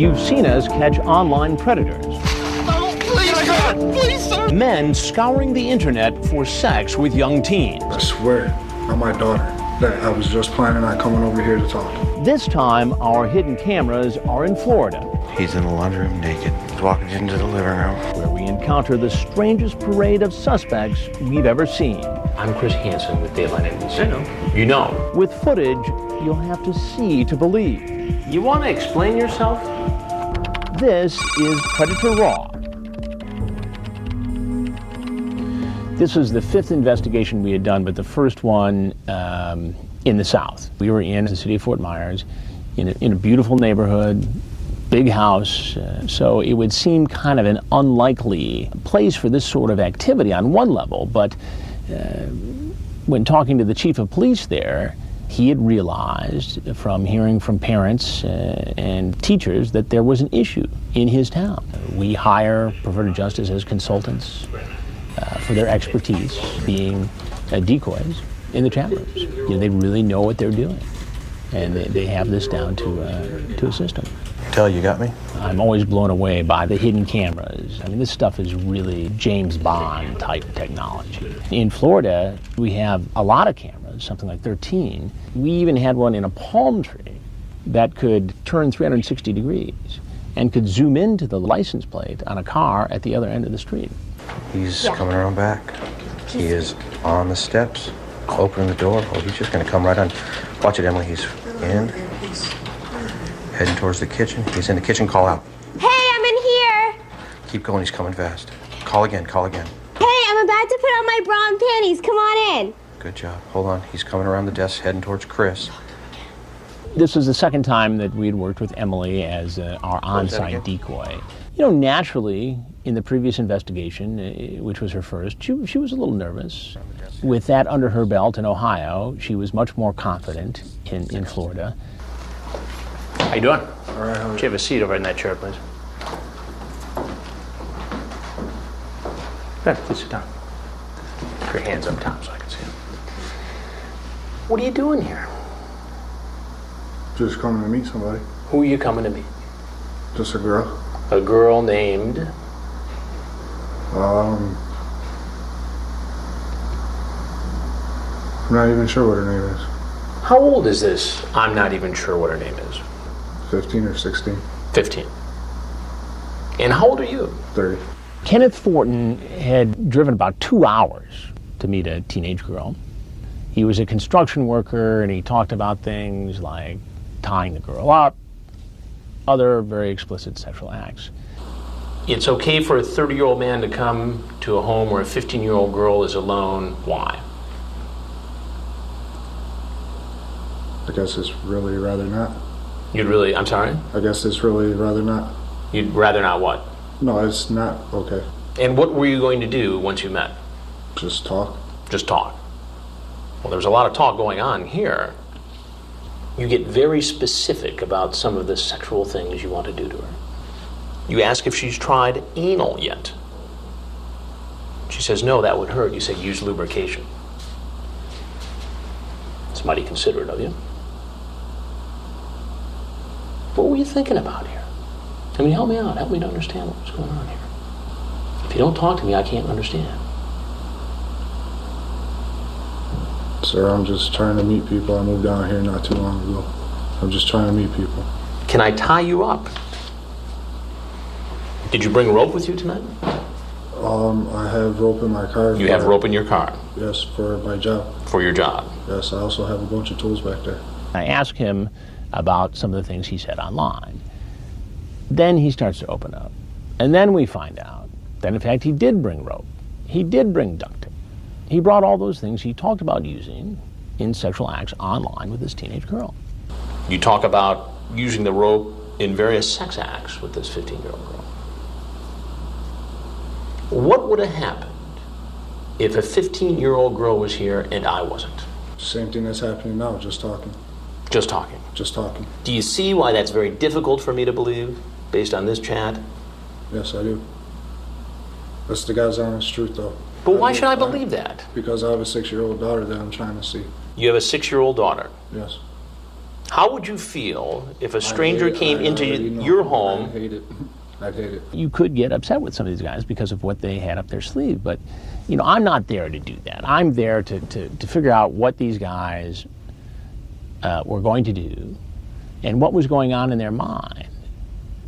You've seen us catch online predators. Oh, please, God! Please, sir! Men scouring the internet for sex with young teens. I swear on my daughter that I was just planning on coming over here to talk. This time, our hidden cameras are in Florida, He's in the laundry room naked. He's walking into the living room. where we encounter the strangest parade of suspects we've ever seen. I'm Chris Hansen with Dateline NBC. I know. You know. With footage you'll have to see to believe. You want to explain yourself? This is Predator Raw. This was the fifth investigation we had done, but the first one in the South. We were in the city of Fort Myers, in a beautiful neighborhood, big house, so it would seem kind of an unlikely place for this sort of activity on one level, but when talking to the chief of police there, he had realized from hearing from parents and teachers that there was an issue in his town. We hire Perverted Justice as consultants for their expertise being decoys in the chat rooms. You know, they really know what they're doing, and they have this down to a system. Tell you got me? I'm always blown away by the hidden cameras. I mean, this stuff is really James Bond type technology. In Florida, we have a lot of cameras, something like 13. We even had one in a palm tree that could turn 360 degrees and could zoom into the license plate on a car at the other end of the street. He's coming around back. He is on the steps, opening the door. Oh, he's just going to come right on. Watch it, Emily. He's in, heading towards the kitchen. He's in the kitchen. Call out. Hey, I'm in here. Keep going. He's coming fast. Call again. Call again. Hey, I'm about to put on my bra and panties. Come on in. Good job. Hold on. He's coming around the desk, heading towards Chris. This was the second time that we had worked with Emily as our on-site decoy. You know, naturally, in the previous investigation, which was her first, she was a little nervous. With that under her belt in Ohio, she was much more confident in Florida. How you doing? All right, how are Could you have a seat over in that chair, please? Good, please sit down. Put your hands up top so I can see them. What are you doing here? Just coming to meet somebody. Who are you coming to meet? Just a girl. A girl named... I'm not even sure what her name is. How old is this? I'm not even sure what her name is. 15 or 16. 15. And how old are you? 30. Kenneth Thornton had driven about 2 hours to meet a teenage girl. He was a construction worker, and he talked about things like tying the girl up, other very explicit sexual acts. It's okay for a 30-year-old man to come to a home where a 15-year-old girl is alone. Why? I guess it's really rather not. I'm sorry? I guess it's really rather not. You'd rather not what? No, it's not okay. And what were you going to do once you met? Just talk. Just talk. Well, there's a lot of talk going on here. You get very specific about some of the sexual things you want to do to her. You ask if she's tried anal yet. She says, no, that would hurt. You say, use lubrication. It's mighty considerate of you. What were you thinking about here? I mean, help me out. Help me to understand what's going on here. If you don't talk to me, I can't understand. Sir, I'm just trying to meet people. I moved down here not too long ago. I'm just trying to meet people. Can I tie you up? Did you bring rope with you tonight? I have rope in my car. You have rope in your car? Yes, for my job. For your job? Yes, I also have a bunch of tools back there. I asked him about some of the things he said online. Then he starts to open up. And then we find out that, in fact, he did bring rope. He did bring duct tape. He brought all those things he talked about using in sexual acts online with this teenage girl. You talk about using the rope in various sex acts with this 15-year-old girl. What would have happened if a 15-year-old girl was here and I wasn't? Same thing that's happening now, just talking. Just talking. Just talking. Do you see why that's very difficult for me to believe, based on this chat? Yes, I do. That's the God's honest truth, though. But why should I believe that? Because I have a 6-year-old daughter that I'm trying to see. You have a 6-year-old daughter. Yes. How would you feel if a stranger I hate it. came I into already know. your home? I hate it. I hate it. You could get upset with some of these guys because of what they had up their sleeve, but I'm not there to do that. I'm there to figure out what these guys were going to do and what was going on in their mind.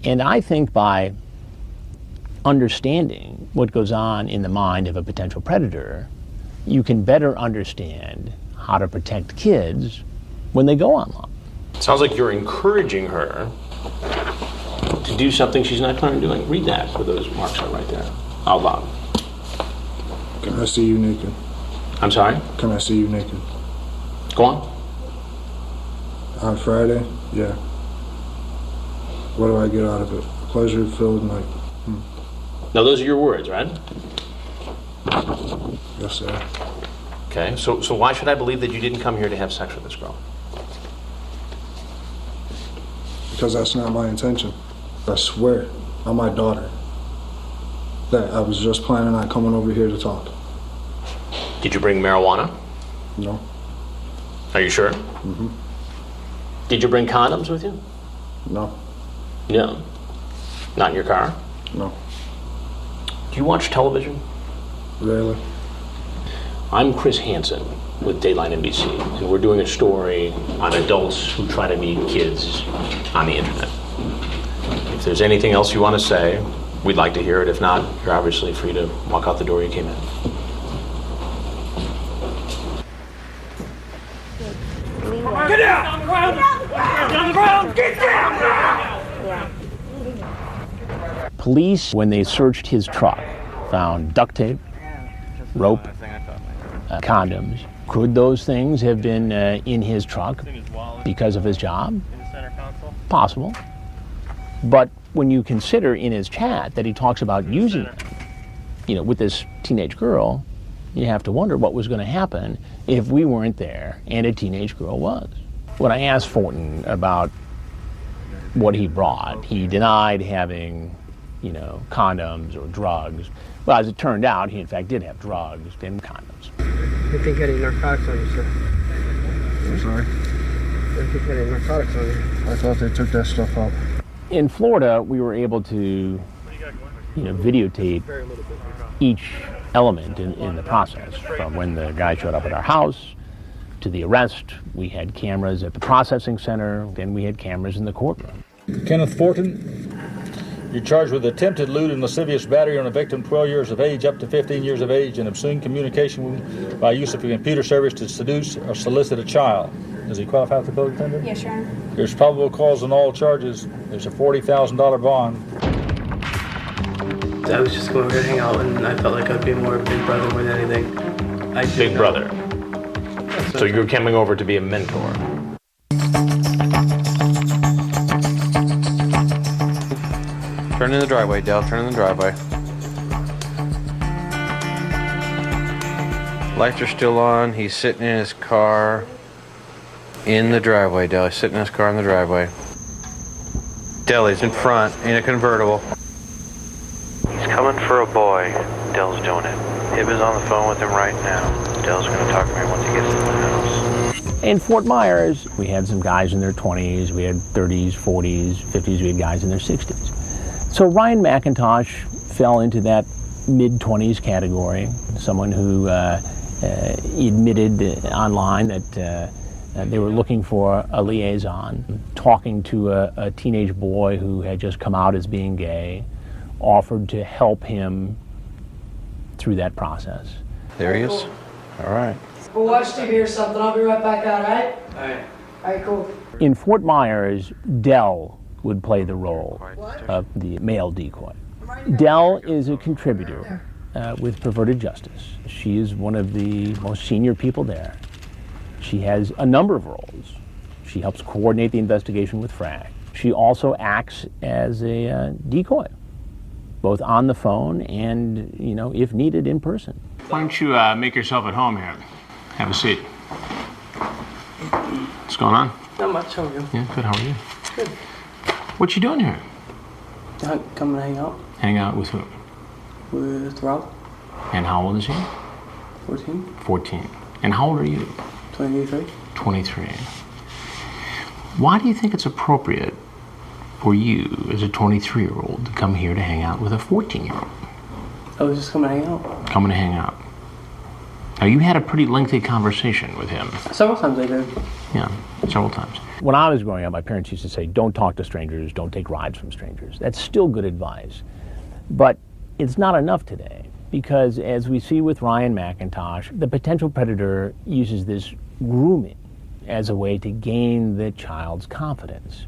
And I think by understanding what goes on in the mind of a potential predator, you can better understand how to protect kids when they go online. Sounds like you're encouraging her to do something she's not currently doing. Read that where those marks are right there, out loud. Can I see you naked? I'm sorry? Can I see you naked? Go on. On Friday? Yeah. What do I get out of it? Pleasure-filled night. Now those are your words, right? Yes, sir. Okay, so why should I believe that you didn't come here to have sex with this girl? Because that's not my intention. I swear on my daughter that I was just planning on coming over here to talk. Did you bring marijuana? No. Are you sure? Mm-hmm. Did you bring condoms with you? No. No. Not in your car? No. Do you watch television? Rarely. I'm Chris Hansen with Dateline NBC, and we're doing a story on adults who try to meet kids on the internet. If there's anything else you want to say, we'd like to hear it. If not, you're obviously free to walk out the door you came in. Get down! On the ground! Get on the ground! Get down now! Police, when they searched his truck, found duct tape, rope, condoms. Could those things have been in his truck because of his job? Possible. But when you consider in his chat that he talks about using them, with this teenage girl, you have to wonder what was going to happen if we weren't there and a teenage girl was. When I asked Fortin about what he brought, he denied having, condoms or drugs. Well, as it turned out, he in fact did have drugs and condoms. I think you had any narcotics on you, sir. I'm sorry? I think you had any narcotics on you. I thought they took that stuff out. In Florida, we were able to, videotape each element in the process, from when the guy showed up at our house to the arrest. We had cameras at the processing center, then we had cameras in the courtroom. Kenneth Fortin, you're charged with attempted lewd and lascivious battery on a victim 12 years of age up to 15 years of age and obscene communication by use of a computer service to seduce or solicit a child. Does he qualify for co-defendant? Yes, Your Honor. There's probable cause on all charges. There's a $40,000 bond. I was just going over to hang out, and I felt like I'd be more of a big brother more than anything. Big brother. So you're coming over to be a mentor. Turn in the driveway, Dell. Turn in the driveway. Lights are still on. He's sitting in his car in the driveway, Dell. He's sitting in his car in the driveway. Dell, he's in front in a convertible. He's coming for a boy. Dell's doing it. Hib is on the phone with him right now. Dell's going to talk to me once he gets to the house. In Fort Myers, we had some guys in their 20s, we had 30s, 40s, 50s, we had guys in their 60s. So Ryan McIntosh fell into that mid-20s category, someone who admitted online that they were looking for a liaison, talking to a teenage boy who had just come out as being gay, offered to help him through that process. There he is. All right. We'll watch TV or something. I'll be right back out, all right? All right. All right, cool. In Fort Myers, Dell would play the role of the male decoy. Dell is a contributor with Perverted Justice. She is one of the most senior people there. She has a number of roles. She helps coordinate the investigation with FRAG. She also acts as a decoy, both on the phone and, if needed, in person. Why don't you make yourself at home here? Have a seat. What's going on? Not much. How are you? Yeah, good. How are you? Good. What you doing here? Come and hang out Hang out with who? with Rob. And how old is he? 14. 14. And how old are you? 23. 23. Why do you think it's appropriate for you as a 23-year-old to come here to hang out with a 14-year-old? I was just coming to hang out. Coming to hang out. Now, you had a pretty lengthy conversation with him. Several times I did. Yeah, several times. When I was growing up, my parents used to say, don't talk to strangers, don't take rides from strangers. That's still good advice. But it's not enough today, because as we see with Ryan McIntosh, the potential predator uses this grooming as a way to gain the child's confidence.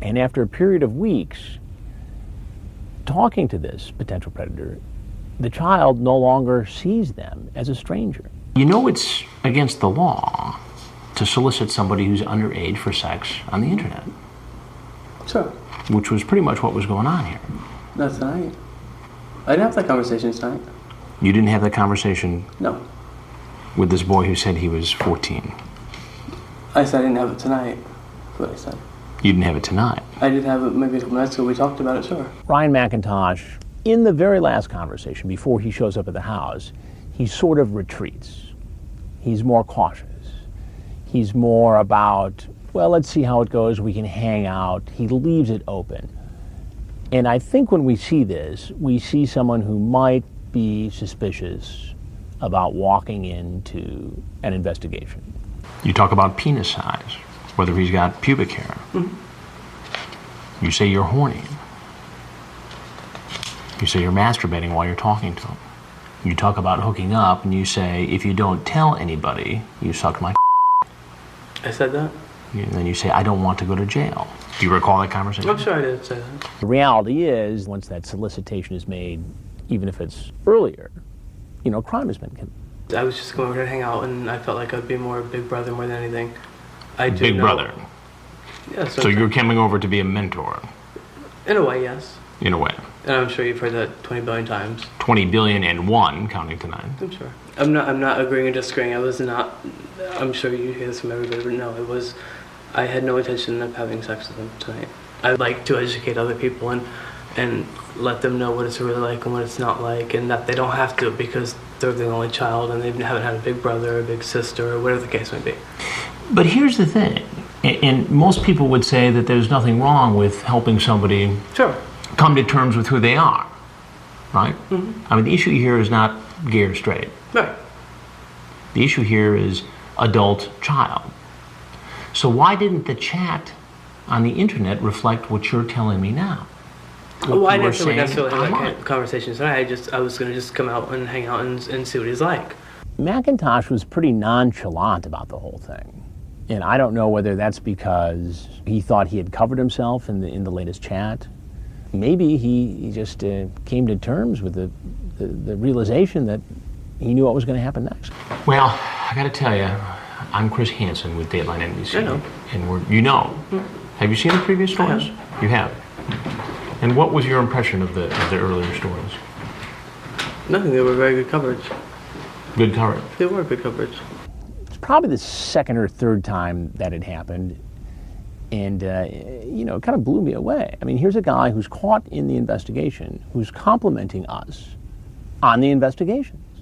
And after a period of weeks talking to this potential predator, the child no longer sees them as a stranger. You know it's against the law to solicit somebody who's underage for sex on the internet. Sure. Which was pretty much what was going on here. Not tonight. I didn't have that conversation tonight. You didn't have that conversation? No. With this boy who said he was 14? I said I didn't have it tonight. That's what I said. You didn't have it tonight? I did have it maybe a couple nights ago. We talked about it, sure. Ryan McIntosh, in the very last conversation, before he shows up at the house, he sort of retreats. He's more cautious. He's more about, well, let's see how it goes. We can hang out. He leaves it open. And I think when we see this, we see someone who might be suspicious about walking into an investigation. You talk about penis size, whether he's got pubic hair. Mm-hmm. You say you're horny. You say you're masturbating while you're talking to him. You talk about hooking up, and you say, if you don't tell anybody, you sucked my I said that? And then you say, I don't want to go to jail. Do you recall that conversation? I'm sure I did say that. The reality is, once that solicitation is made, even if it's earlier, crime has been committed. I was just going over to hang out, and I felt like I'd be more big brother more than anything. Big brother? Yeah. So you're coming over to be a mentor? In a way, yes. In a way. And I'm sure you've heard that 20 billion times. 20 billion and one, counting to 9. I'm sure. I'm not agreeing or disagreeing. I was not, I'm sure you hear this from everybody, but no, I had no intention of having sex with him tonight. I'd like to educate other people and let them know what it's really like and what it's not like, and that they don't have to because they're the only child and they haven't had a big brother or a big sister or whatever the case may be. But here's the thing, and most people would say that there's nothing wrong with helping somebody come to terms with who they are, right? Mm-hmm. I mean, the issue here is not gay or straight. Right. The issue here is adult-child. So why didn't the chat on the internet reflect what you're telling me now? Well, I didn't necessarily have that conversation tonight. I was going to just come out and hang out and see what he's like. McIntosh was pretty nonchalant about the whole thing. And I don't know whether that's because he thought he had covered himself in the latest chat. Maybe he just came to terms with the realization that he knew what was going to happen next. Well, I got to tell you, I'm Chris Hansen with Dateline NBC. I know. And Have you seen the previous stories? You have. And what was your impression of the earlier stories? Nothing. They were very good coverage. Good coverage? They were good coverage. It's probably the second or third time that had happened. And, it kind of blew me away. I mean, here's a guy who's caught in the investigation, who's complimenting us on the investigations.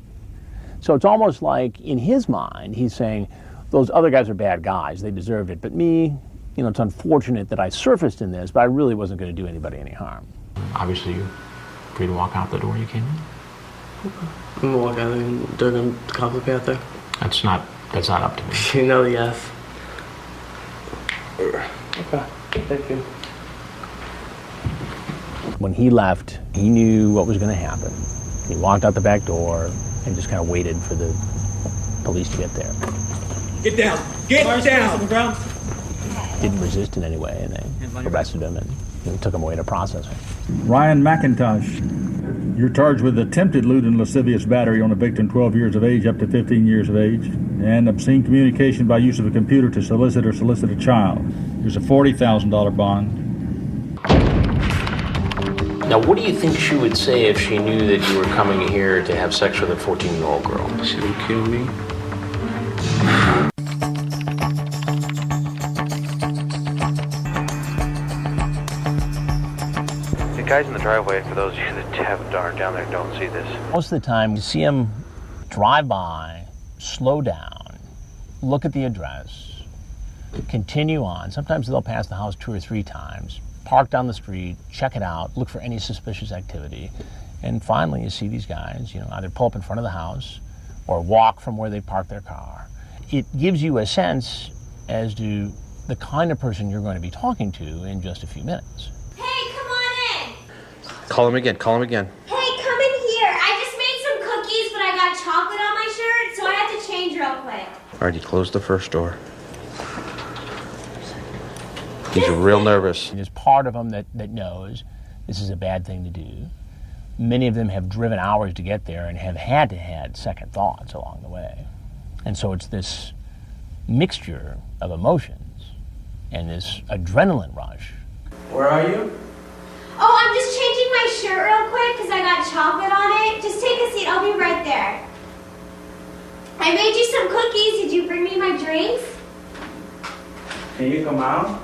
So it's almost like, in his mind, he's saying, those other guys are bad guys, they deserved it. But me, it's unfortunate that I surfaced in this, but I really wasn't going to do anybody any harm. Obviously, you're free to walk out the door you came in. Okay. I'm going to walk out and they're going to complicate out there. That's not up to me. Yes. Okay, thank you. When he left, he knew what was going to happen. He walked out the back door and just kind of waited for the police to get there. Get down! Get down! On the ground. Didn't resist in any way, and they arrested him and took him away to processing. Ryan McIntosh, you're charged with attempted lewd and lascivious battery on a victim 12 years of age up to 15 years of age, and obscene communication by use of a computer to solicit a child. There's a $40,000 bond. Now, what do you think she would say if she knew that you were coming here to have sex with a 14-year-old girl? She would kill me. The guys in the driveway, for those of you that are down there and don't see this. Most of the time, you see him drive by, slow down, look at the address, continue on. Sometimes they'll pass the house 2 or 3 times, park down the street, check it out, look for any suspicious activity. And finally, you see these guys, either pull up in front of the house or walk from where they parked their car. It gives you a sense as to the kind of person you're going to be talking to in just a few minutes. Hey, come on in. Call him again. Call him again. Hey, come in here. I just made some cookies, but I got chocolate on my shirt, so I have to change real quick. All right, he closed the first door. He's real nervous. There's part of them that knows this is a bad thing to do. Many of them have driven hours to get there and have had second thoughts along the way. And so it's this mixture of emotions and this adrenaline rush. Where are you? Oh, I'm just changing my shirt real quick because I got chocolate on it. Just take a seat. I'll be right there. I made you some cookies. Did you bring me my drinks? Can you come out?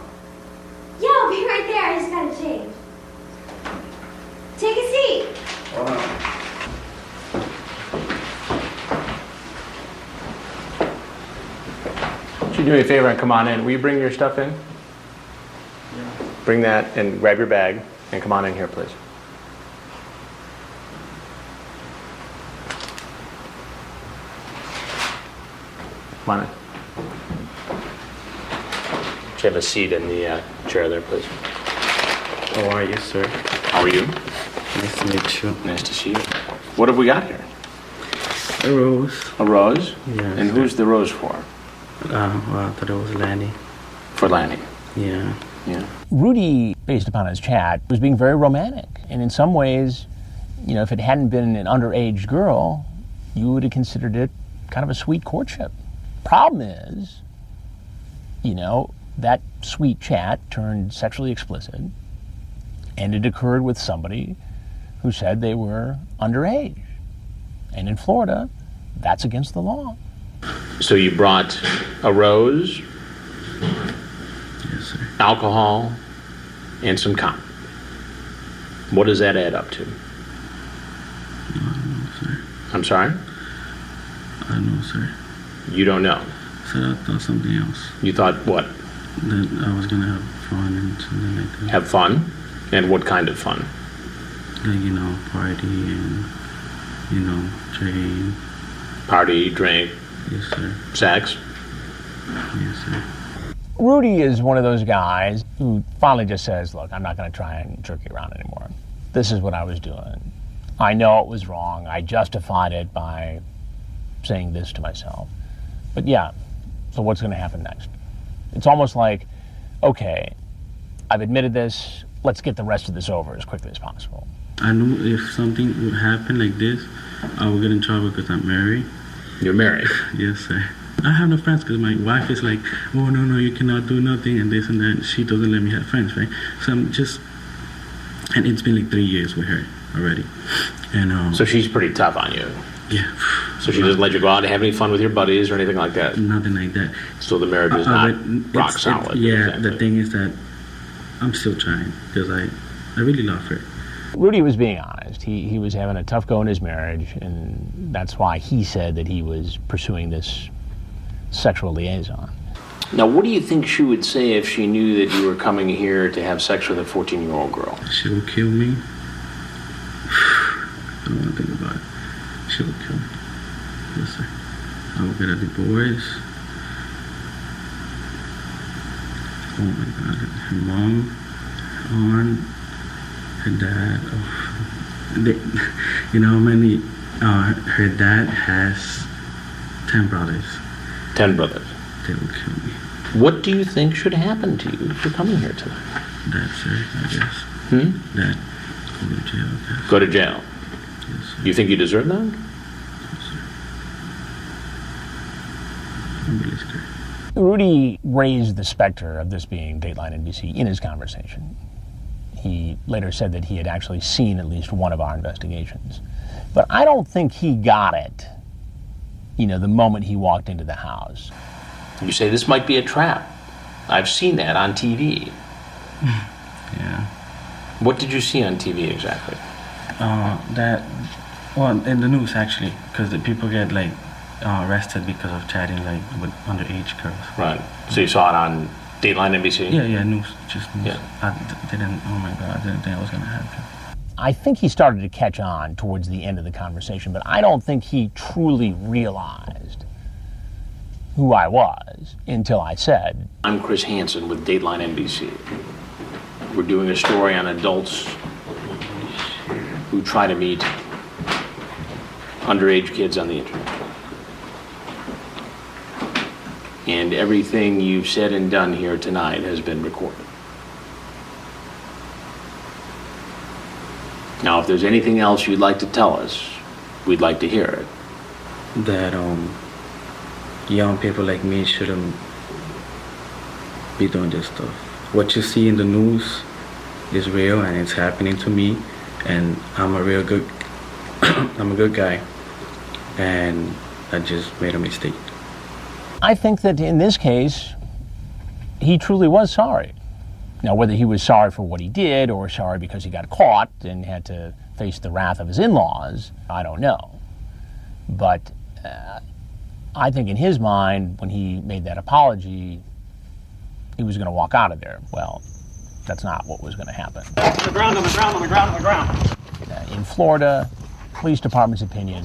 Yeah, I'll be right there. I just gotta change. Take a seat. Hold on. Would you do me a favor and come on in? Will you bring your stuff in? Yeah. Bring that and grab your bag and come on in here, please. Come on in. Should have a seat in the chair there, please. How are you, sir? How are you? Nice to meet you. Nice to see you. What have we got here? A rose. A rose? Yeah. And who's the rose for? Well, I thought it was Lanny. For Lanny. Yeah. Yeah. Rudy, based upon his chat, was being very romantic. And in some ways, if it hadn't been an underage girl, you would have considered it kind of a sweet courtship. Problem is, that sweet chat turned sexually explicit, and it occurred with somebody who said they were underage. And in Florida, that's against the law. So you brought a rose, Yes, sir. alcohol, and some cotton. What does that add up to? I don't know, sir. I'm sorry? I don't know, sir. You don't know. Sir, I thought something else. You thought what? That I was gonna have fun and something like that. Have fun? And what kind of fun? Like, party and, train. Party, drink, Yes, sir. sex? Yes, sir. Rudy is one of those guys who finally just says, look, I'm not going to try and jerk you around anymore. This is what I was doing. I know it was wrong. I justified it by saying this to myself. But yeah, so what's going to happen next? It's almost like, okay, I've admitted this. Let's get the rest of this over as quickly as possible. I knew if something would happen like this, I would get in trouble because I'm married. You're married? Yes, sir. I have no friends because my wife is like, oh, no, you cannot do nothing and this and that. She doesn't let me have friends, right? So I'm just, and it's been like 3 years with her already. And So she's pretty tough on you? Yeah. So she doesn't let you go out and have any fun with your buddies or anything like that? Nothing like that. So the marriage is not rock solid? Yeah, the thing is that I'm still trying because I really love her. Rudy was being honest. He was having a tough go in his marriage, and that's why he said that he was pursuing this sexual liaison. Now, what do you think she would say if she knew that you were coming here to have sex with a 14-year-old girl? She would kill me. I don't want to think about it. She would kill me. Yes, sir. I would get a divorce. Oh my God. Her mom, her aunt, her dad. Her dad has 10 brothers. 10 brothers. They will kill me. What do you think should happen to you for coming here tonight? That, sir, I guess. That, go to jail, I guess. Go to jail? Yes, sir. You think you deserve that? Yes, sir. I'm really scared. Rudy raised the specter of this being Dateline NBC in his conversation. He later said that he had actually seen at least one of our investigations. But I don't think he got it, the moment he walked into the house. You say this might be a trap. I've seen that on TV. Yeah. What did you see on TV exactly? In the news actually, because the people get arrested because of chatting like with underage girls. Right. So you saw it on Dateline NBC? Yeah, news, just news. Yeah. I didn't. Oh my God, I didn't think I was gonna happen. I think he started to catch on towards the end of the conversation, but I don't think he truly realized who I was until I said, I'm Chris Hansen with Dateline NBC. We're doing a story on adults who try to meet underage kids on the internet. And everything you've said and done here tonight has been recorded. Now, if there's anything else you'd like to tell us, we'd like to hear it. That young people like me shouldn't be doing this stuff. What you see in the news is real and it's happening to me, and I'm a real good I'm a good guy, and I just made a mistake. I think that in this case, he truly was sorry. Now, whether he was sorry for what he did or sorry because he got caught and had to face the wrath of his in-laws, I don't know. But I think in his mind, when he made that apology, he was going to walk out of there. Well, that's not what was going to happen. On the ground, on the ground, on the ground, on the ground. In Florida, police department's opinion,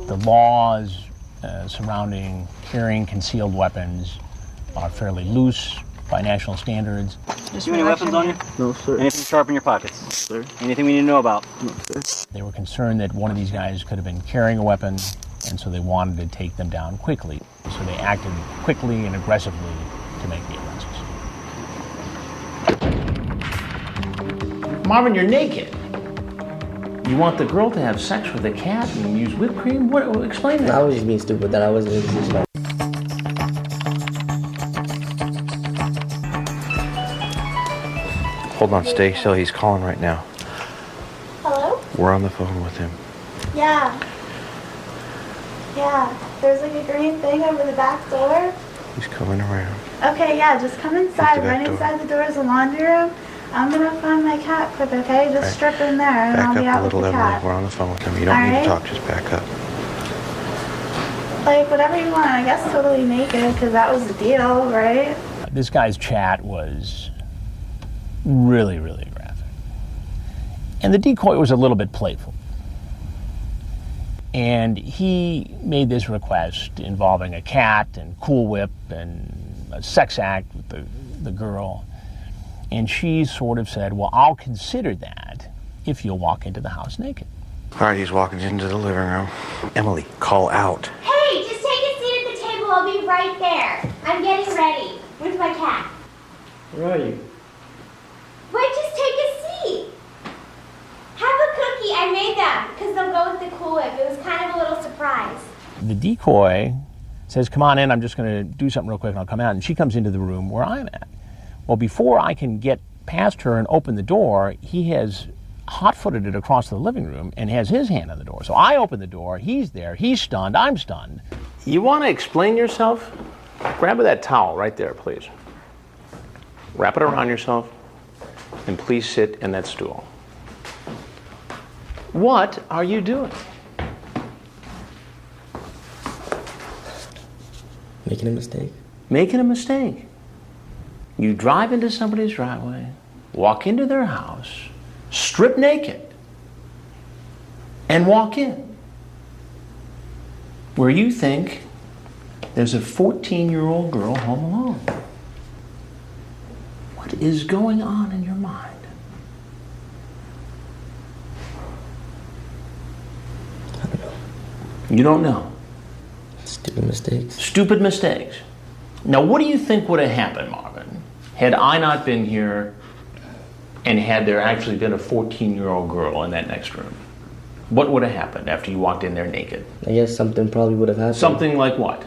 the laws surrounding carrying concealed weapons are fairly loose by national standards. You any weapons on you? No, sir. Anything sharp in your pockets? Sir. Anything we need to know about? No, sir. They were concerned that one of these guys could have been carrying a weapon, and so they wanted to take them down quickly. So they acted quickly and aggressively to make the arrests. Marvin, you're naked. You want the girl to have sex with a cat and use whipped cream? What? Explain that. I was just being stupid that I wasn't in a position. Hold on, stay still. He's calling right now. Hello? We're on the phone with him. Yeah. Yeah. There's like a green thing over the back door. He's coming around. Okay, yeah, just come inside. the back Right door. inside the door is a laundry room. I'm gonna find my cat quick, okay? Just strip in there and Back I'll be up out a with little, the Emily. cat. We're on the phone with him. You don't need Alright. to talk. Just back up. Like, whatever you want. I guess totally naked, because that was the deal, right? This guy's chat was really, really graphic. And the decoy was a little bit playful. And he made this request involving a cat and Cool Whip and a sex act with the girl. And she sort of said, well, I'll consider that if you'll walk into the house naked. All right, he's walking into the living room. Emily, call out. Hey, just take a seat at the table. I'll be right there. I'm getting ready with my cat. Where are you? Wait, just take a seat. Have a cookie. I made them because they'll go with the Cool Whip. It was kind of a little surprise. The decoy says, come on in, I'm just going to do something real quick and I'll come out. And she comes into the room where I'm at. Well, before I can get past her and open the door, he has hot-footed it across the living room and has his hand on the door. So I open the door, he's there, he's stunned, I'm stunned. You want to explain yourself? Grab that towel right there, please. Wrap it around yourself, and please sit in that stool. What are you doing? Making a mistake. Making a mistake. You drive into somebody's driveway, walk into their house, strip naked, and walk in. Where you think there's a 14-year-old girl home alone. What is going on in your mind? I don't know. You don't know. Stupid mistakes. Stupid mistakes. Now, what do you think would have happened, Marvin, had I not been here and had there actually been a 14-year-old girl in that next room? What would have happened after you walked in there naked? I guess something probably would have happened. Something like what?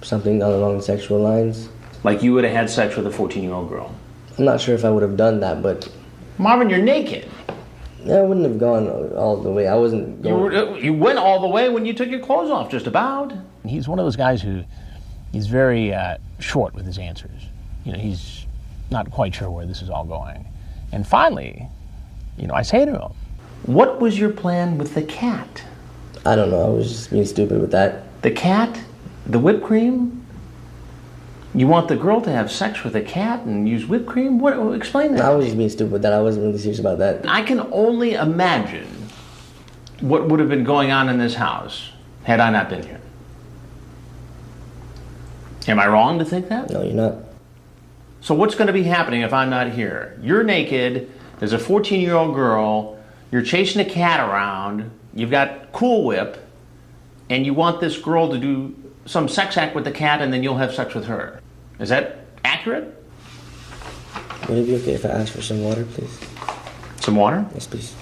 Something along sexual lines. Like you would have had sex with a 14-year-old girl? I'm not sure if I would have done that, but... Marvin, you're naked. I wouldn't have gone all the way. I wasn't going... You went all the way when you took your clothes off, just about. He's one of those guys who is very short with his answers. You know, he's not quite sure where this is all going. And finally, I say to him, what was your plan with the cat? I don't know. I was just being stupid with that. The cat? The whipped cream? You want the girl to have sex with a cat and use whipped cream? What? Explain that. I was just being stupid with that. I wasn't really serious about that. I can only imagine what would have been going on in this house had I not been here. Am I wrong to think that? No, you're not. So what's going to be happening if I'm not here? You're naked, there's a 14-year-old girl, you're chasing a cat around, you've got Cool Whip, and you want this girl to do some sex act with the cat and then you'll have sex with her. Is that accurate? Would it be okay if I asked for some water, please? Some water? Yes, please.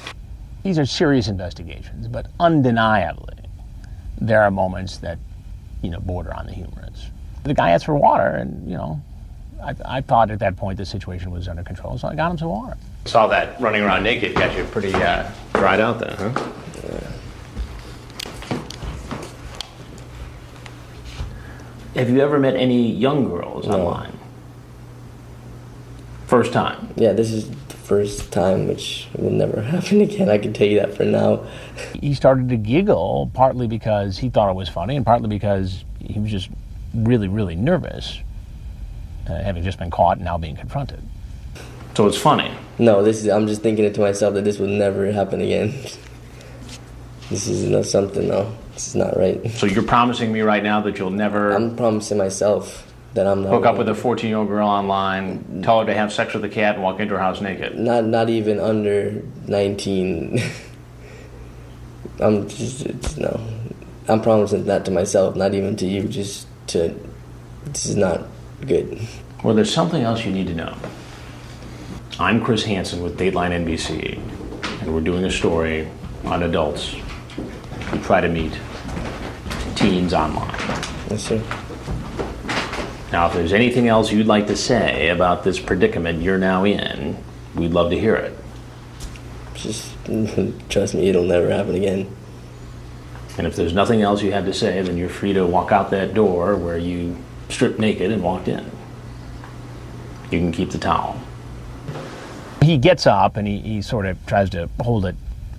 These are serious investigations, but undeniably, there are moments that, border on the humorous. The guy asked for water, and, I thought at that point the situation was under control, so I got him some water. Saw that running around naked got you pretty dried out then, huh? Yeah. Have you ever met any young girls online? First time? Yeah, this is the first time, which will never happen again. I can tell you that for now. He started to giggle, partly because he thought it was funny, and partly because he was just really, really nervous, having just been caught and now being confronted. So it's funny. No, I'm just thinking it to myself that this will never happen again. This is something, no. This is not right. So you're promising me right now that you'll never... I'm promising myself that I'm not... Hook up with a 14-year-old girl online, tell her to have sex with a cat, and walk into her house naked. Not even under 19. No. I'm promising that to myself, not even to you, this is not good. Well, there's something else you need to know. I'm Chris Hansen with Dateline NBC, and we're doing a story on adults who try to meet teens online. Yes, sir. Now, if there's anything else you'd like to say about this predicament you're now in, we'd love to hear it. Just trust me, it'll never happen again. And if there's nothing else you have to say, then you're free to walk out that door where you stripped naked and walked in. You can keep the towel. He gets up and he sort of tries to hold it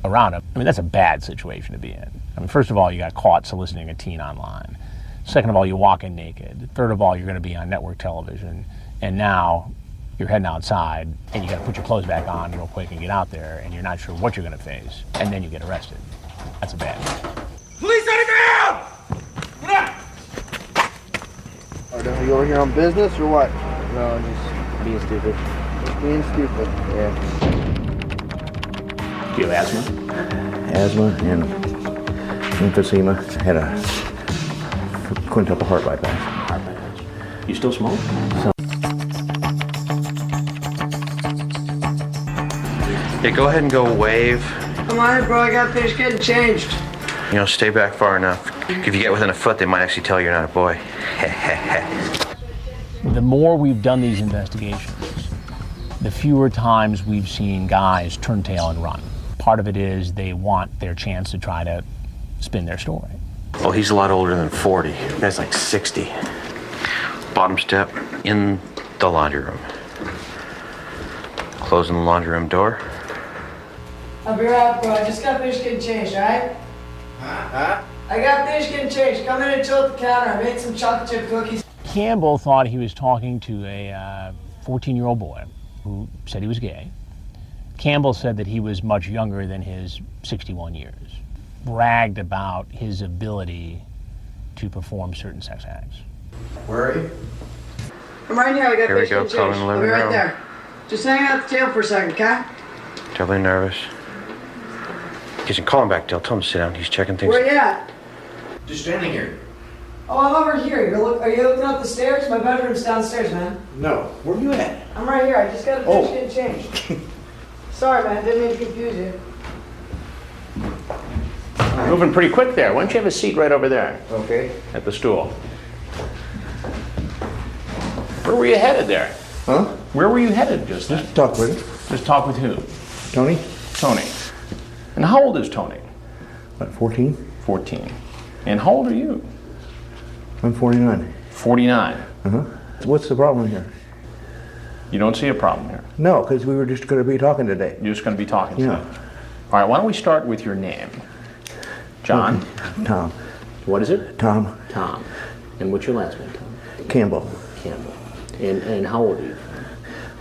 around him. I mean, that's a bad situation to be in. I mean, first of all, you got caught soliciting a teen online. Second of all, you walk in naked. Third of all, you're going to be on network television. And now you're heading outside and you got to put your clothes back on real quick and get out there, and you're not sure what you're going to face. And then you get arrested. That's a bad thing. Police on the ground! Get up! Are you over here on business or what? No, I'm just being stupid. Just being stupid. Yeah. Do you have asthma? Asthma and emphysema. I had a quintuple heart bypass. You still smoke? Yeah, go ahead and go wave. Come on, bro. I got finished getting changed. Stay back far enough. If you get within a foot, they might actually tell you're not a boy. The more we've done these investigations, the fewer times we've seen guys turn tail and run. Part of it is they want their chance to try to spin their story. Well, he's a lot older than 40. That's like 60. Bottom step in the laundry room. Closing the laundry room door. I'll be right, bro. I just got finished getting changed, alright? Huh? I got finished getting changed. Come in and chill at the counter. I made some chocolate chip cookies. Campbell thought he was talking to a 14-year-old boy who said he was gay. Campbell said that he was much younger than his 61 years. Bragged about his ability to perform certain sex acts. Where are you? I'm right here. I got Here we finished go, getting come in changed. the I'll living be right room. there. Just hang out at the table for a second, okay? Terribly nervous. Kitchen, call him back, Dale. Tell him to sit down. He's checking things. Where you at? Just standing here. Oh, I'm over here. Are you looking up the stairs? My bedroom's downstairs, man. No. Where are you at? I'm right here. I just got finished getting changed. Sorry, man. Didn't mean to confuse you. Moving pretty quick there. Why don't you have a seat right over there? Okay. At the stool. Where were you headed there? Huh? Where were you headed just then? Just talk with him. Just talk with who? Tony? Tony. And how old is Tony? What, 14? 14. And how old are you? I'm 49. 49. Uh-huh. What's the problem here? You don't see a problem here. No, because we were just going to be talking today. You're just going to be talking Yeah. today. All right, why don't we start with your name? John? Okay. Tom. What is it? Tom Tom. And what's your last name, Tom? Campbell. Campbell. And how old are you?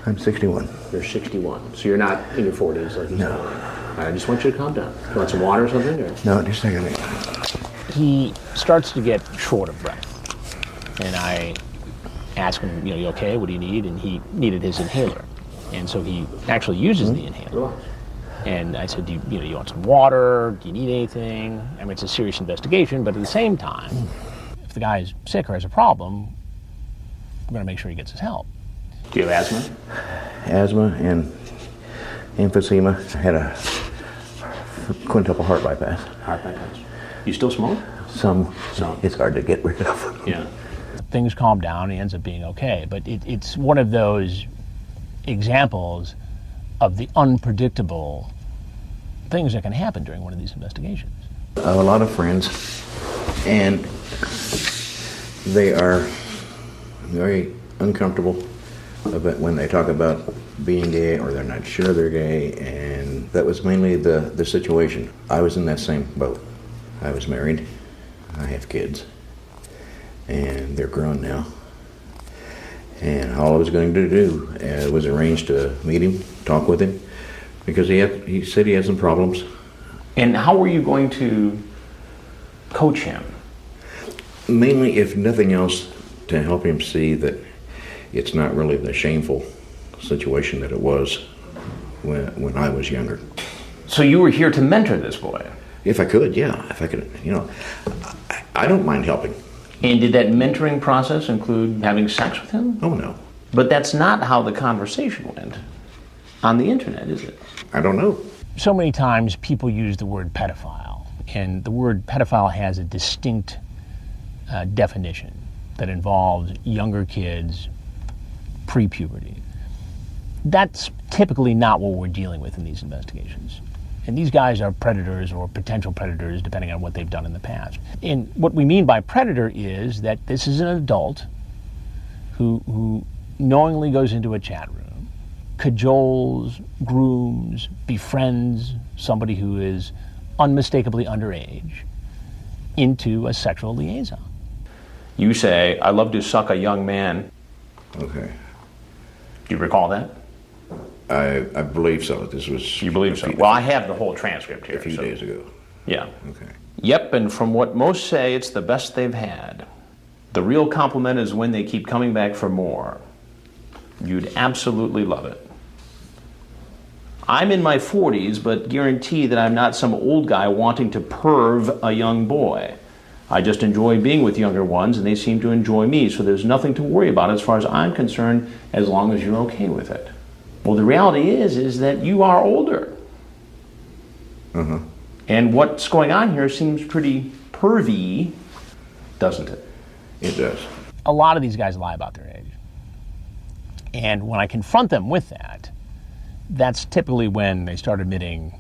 I'm 61. You're 61. So you're not in your 40s like you No. said. I just want you to calm down. You want some water or something? Or? No, just a second. He starts to get short of breath. And I ask him, you okay? What do you need? And he needed his inhaler. And so he actually uses the inhaler. And I said, do you want some water? Do you need anything? I mean, it's a serious investigation, but at the same time, if the guy is sick or has a problem, we're going to make sure he gets his help. Do you have asthma? Asthma and emphysema. I had a quintuple heart bypass. Heart bypass. You still smoke? Some. It's hard to get rid of. Yeah. Things calm down, he ends up being okay. But it's one of those examples of the unpredictable things that can happen during one of these investigations. I have a lot of friends, and they are very uncomfortable about when they talk about being gay, or they're not sure they're gay, and that was mainly the situation. I was in that same boat. I was married, I have kids, and they're grown now. And all I was going to do was arrange to meet him, talk with him, because he said he had some problems. And how were you going to coach him? Mainly, if nothing else, to help him see that it's not really the shameful situation that it was when I was younger. So you were here to mentor this boy? If I could, yeah. If I could, I don't mind helping. And did that mentoring process include having sex with him? Oh, no. But that's not how the conversation went on the internet, is it? I don't know. So many times people use the word pedophile, and the word pedophile has a distinct definition that involves younger kids, pre-puberty. That's typically not what we're dealing with in these investigations. And these guys are predators or potential predators, depending on what they've done in the past. And what we mean by predator is that this is an adult who knowingly goes into a chat room, cajoles, grooms, befriends somebody who is unmistakably underage into a sexual liaison. You say, "I love to suck a young man." Okay. Do you recall that? I believe so. This was... You believe so? Well, I have the whole transcript here. A few days ago. Yeah. Okay. Yep, and from what most say, it's the best they've had. The real compliment is when they keep coming back for more. You'd absolutely love it. I'm in my 40s, but guarantee that I'm not some old guy wanting to perv a young boy. I just enjoy being with younger ones, and they seem to enjoy me, so there's nothing to worry about as far as I'm concerned, as long as you're okay with it. Well, the reality is that you are older. Uh-huh. And what's going on here seems pretty pervy, doesn't it? It does. A lot of these guys lie about their age. And when I confront them with that, that's typically when they start admitting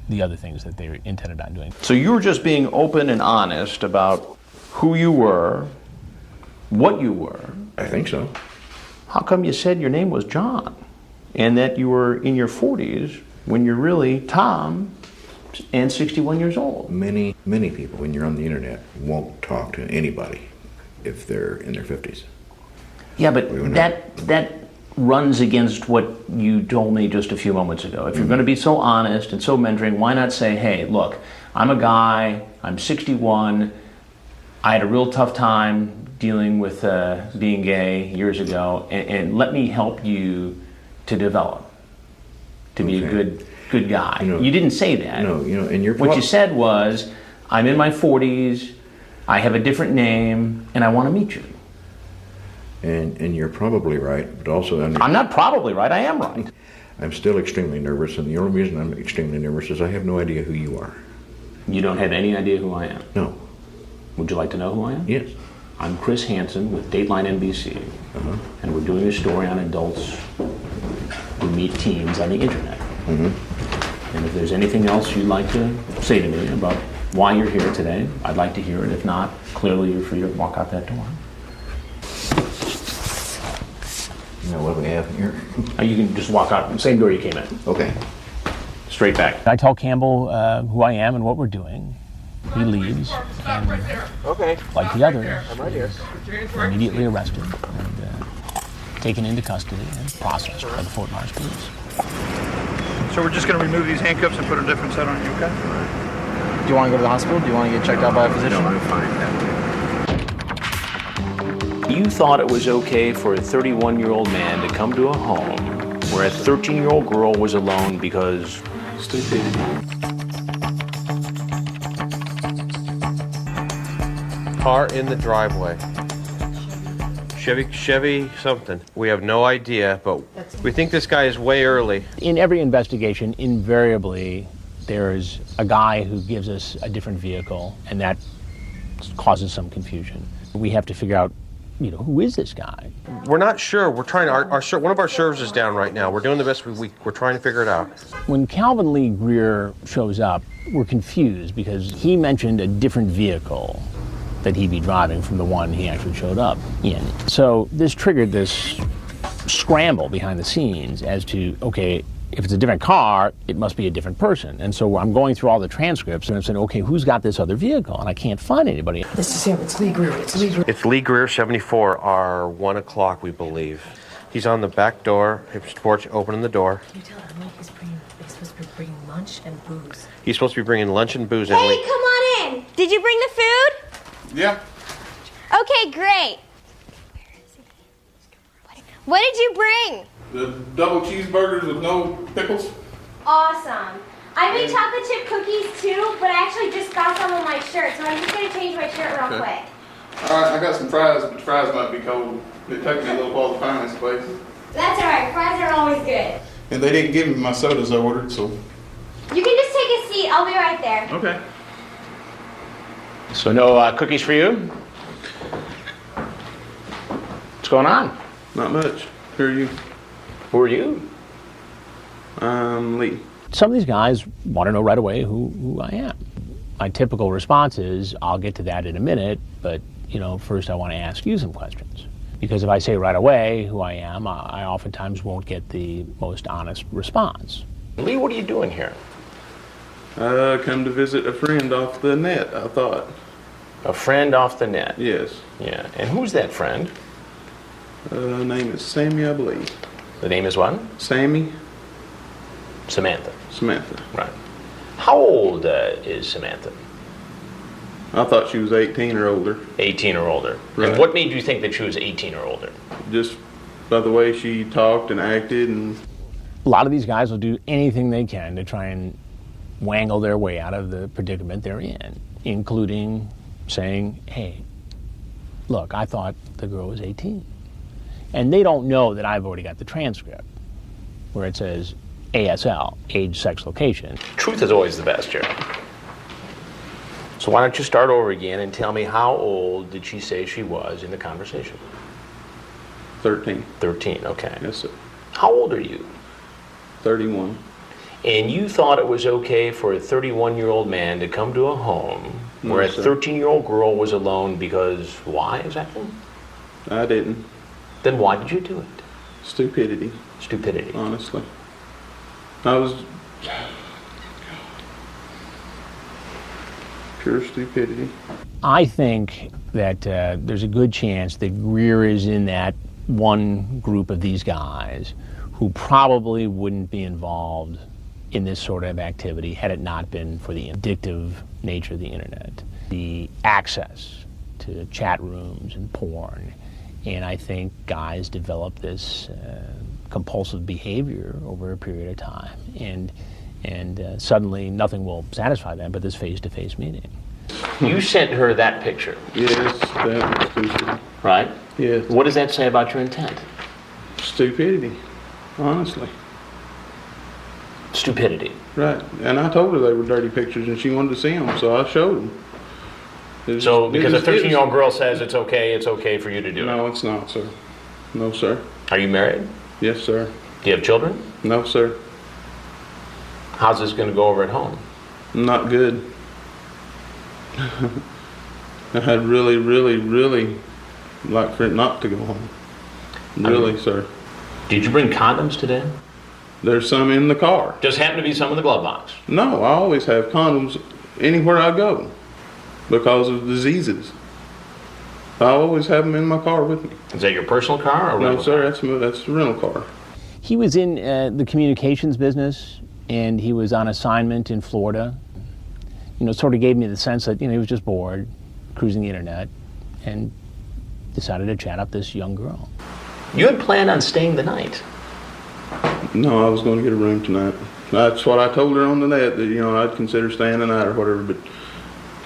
the other things that they intended on doing. So you were just being open and honest about who you were, what you were. I think so. How come you said your name was John and that you were in your 40s when you're really Tom and 61 years old? Many people, when you're on the internet, won't talk to anybody if they're in their 50s. Yeah, but that runs against what you told me just a few moments ago. If you're going to be so honest and so mentoring, why not say, hey, look, I'm a guy, I'm 61, I had a real tough time dealing with being gay years ago, and let me help you to develop, to be a good guy. You didn't say that. No, and what you said was, I'm in my 40s, I have a different name, and I want to meet you. And you're probably right, but also... I'm not probably right, I am right. I'm still extremely nervous, and the only reason I'm extremely nervous is I have no idea who you are. You don't have any idea who I am? No. Would you like to know who I am? Yes. I'm Chris Hansen with Dateline NBC, and we're doing a story on adults who meet teens on the internet. And if there's anything else you'd like to say to me about why you're here today, I'd like to hear it. If not, clearly you're free to walk out that door. What do we have here? You can just walk out, same door you came in. Okay. Straight back. I tell Campbell who I am and what we're doing, He leaves, and like the others, is immediately arrested and taken into custody and processed by the Fort Myers police. So we're just going to remove these handcuffs and put a different set on you, okay? Do you want to go to the hospital? Do you want to get checked out by a physician? No, I'm fine. You thought it was okay for a 31-year-old man to come to a home where a 13-year-old girl was alone because... stupidity. Car in the driveway. Chevy something. We have no idea, but we think this guy is way early. In every investigation, invariably, there's a guy who gives us a different vehicle, and that causes some confusion. We have to figure out, who is this guy? We're not sure. We're trying. One of our servers is down right now. We're doing the best we're trying to figure it out. When Calvin Lee Greer shows up, we're confused because he mentioned a different vehicle that he'd be driving from the one he actually showed up in. So this triggered this scramble behind the scenes as to, okay, if it's a different car, it must be a different person. And so I'm going through all the transcripts and I'm saying, okay, who's got this other vehicle? And I can't find anybody. This is him. It's Lee Greer. It's Lee Greer. It's Lee Greer, 74, our 1 o'clock, we believe. He's on the back door, his porch, opening the door. Can you tell Emily he's supposed to be bringing lunch and booze? He's supposed to be bringing lunch and booze. Hey, Emily. come on in. Did you bring the food? Yeah. Okay, great. What did you bring? The double cheeseburgers with no pickles. Awesome. I made chocolate chip cookies too, but I actually just got some on my shirt, so I'm just going to change my shirt real quick. All right, I got some fries, but the fries might be cold. It took me a little while to find this place. That's all right. Fries are always good. And they didn't give me my sodas I ordered, so. You can just take a seat. I'll be right there. Okay. So no cookies for you? What's going on? Not much. Who are you? Who are you? I'm Lee. Some of these guys want to know right away who I am. My typical response is, I'll get to that in a minute, but first I want to ask you some questions. Because if I say right away who I am, I oftentimes won't get the most honest response. Lee, what are you doing here? Come to visit a friend off the net, I thought. A friend off the net? Yes. Yeah. And who's that friend? Name is Sammy, I believe. The name is what? Sammy. Samantha. Samantha. Right. How old is Samantha? I thought she was 18 or older. 18 or older. Right. And what made you think that she was 18 or older? Just by the way she talked and acted. And a lot of these guys will do anything they can to try and wangle their way out of the predicament they're in, including saying, hey, look, I thought the girl was 18. And they don't know that I've already got the transcript where it says ASL, age, sex, location. Truth is always the best, Jerry. So why don't you start over again and tell me how old did she say she was in the conversation? 13. 13, okay. Yes, sir. How old are you? 31. And you thought it was okay for a 31-year-old man to come to a home where a 13-year-old girl was alone because why exactly? I didn't. Then why did you do it? Stupidity. Stupidity. Honestly. I was pure stupidity. I think that there's a good chance that Greer is in that one group of these guys who probably wouldn't be involved in this sort of activity had it not been for the addictive nature of the internet, the access to chat rooms and porn. And I think guys develop this compulsive behavior over a period of time. And suddenly nothing will satisfy them but this face-to-face meeting. You sent her that picture. Yes, that was stupid. Right? Yes. What does that say about your intent? Stupidity, honestly. Stupidity. Right. And I told her they were dirty pictures and she wanted to see them, so I showed them. So because a 13-year-old girl says it's okay for you to do it? No, it's not, sir. No, sir. Are you married? Yes, sir. Do you have children? No, sir. How's this going to go over at home? Not good. I'd really, really, really like for it not to go home. Really, sir. Did you bring condoms today? There's some in the car. Just happen to be some in the glove box? No, I always have condoms anywhere I go. because of diseases. I always have them in my car with me. Is that your personal car or No, rental sir, car? that's the rental car. He was in the communications business, and he was on assignment in Florida. You know, sort of gave me the sense that, you know, he was just bored, cruising the internet, and decided to chat up this young girl. You had planned on staying the night. No, I was going to get a room tonight. That's what I told her on the net, that, you know, I'd consider staying the night or whatever, but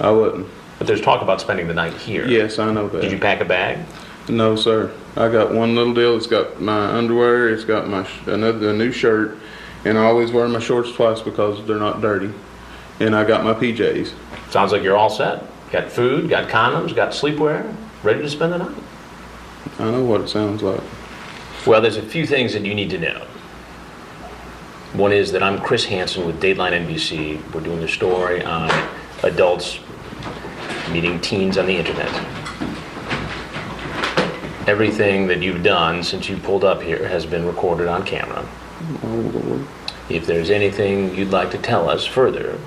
I wasn't. But there's talk about spending the night here. Yes, I know that. Did you pack a bag? No, sir. I got one little deal. It's got my underwear, it's got my a new shirt, and I always wear my shorts twice because they're not dirty. And I got my PJs. Sounds like you're all set. Got food, got condoms, got sleepwear, ready to spend the night. I know what it sounds like. Well, there's a few things that you need to know. One is that I'm Chris Hansen with Dateline NBC. We're doing a story on adults meeting teens on the internet. Everything that you've done since you pulled up here has been recorded on camera. Oh, Lord. If there's anything you'd like to tell us further,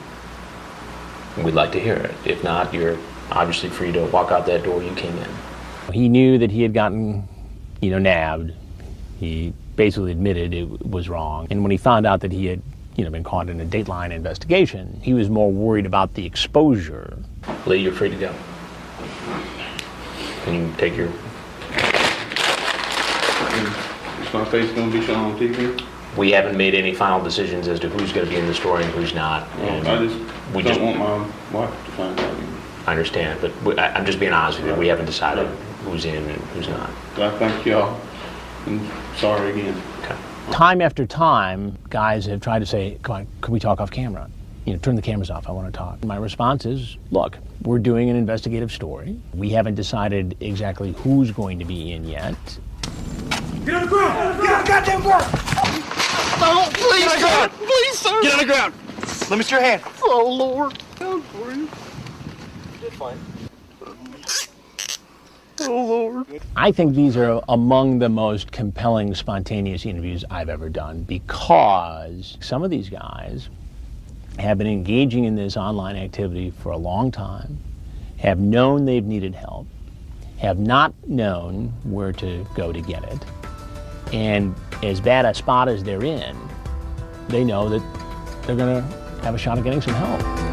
we'd like to hear it. If not, you're obviously free to walk out that door you came in. He knew that he had gotten, you know, nabbed. He basically admitted it was wrong. And when he found out that he had, you know, been caught in a Dateline investigation, he was more worried about the exposure. Lee, you're free to go. Can you take your... Is my face going to be shown on TV? We haven't made any final decisions as to who's going to be in the story and who's not. And I just don't want my wife to find out. I understand, but I'm just being honest with you. We haven't decided who's in and who's not. I thank y'all, and sorry again. Okay. Time after time, guys have tried to say, come on, can we talk off camera? You know, turn the cameras off, I want to talk. My response is, look, we're doing an investigative story. We haven't decided exactly who's going to be in yet. Get on the ground! Get on the goddamn ground! Oh, please, Get on the ground! Please, sir! Get on the ground! Let me see your hand. Oh, Lord. Down for you. Did fine. Oh, Lord. I think these are among the most compelling, spontaneous interviews I've ever done because some of these guys have been engaging in this online activity for a long time, have known they've needed help, have not known where to go to get it, and as bad a spot as they're in, they know that they're going to have a shot at getting some help.